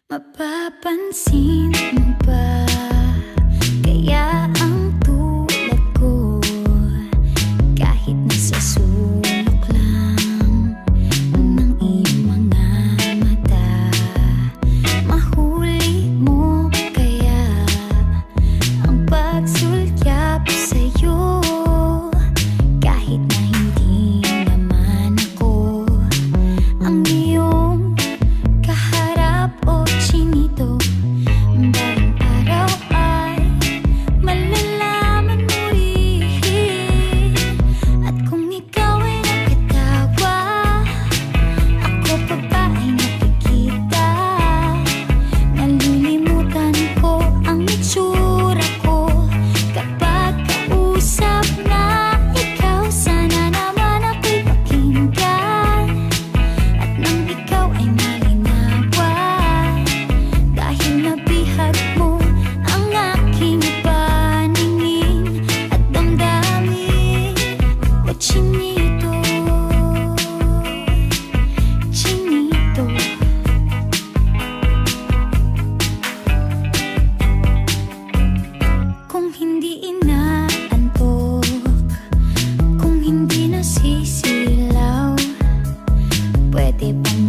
Mapapansin mo ba kaya ang tulad ko, kahit nasa sulok lang ng iyong mga mata, mahuli mo kaya ang pagsulyap sa'yo, kahit na hindi naman ako ang iyong kaharap o chinito. Bawat araw ay malalaman mo rin, at kung ikaw ay nakatawa, ako pa ba ay nakikita? Nalilimutan ko ang itsura ko kapag kausap na ikaw. Sana naman ako'y pakinggan, at nang ikaw ay malinawan, dahil nabihag mo ang aking paningin at damdamin. O chinito, chinito, kung hindi inaantok, kung hindi nasisilaw, pwede bang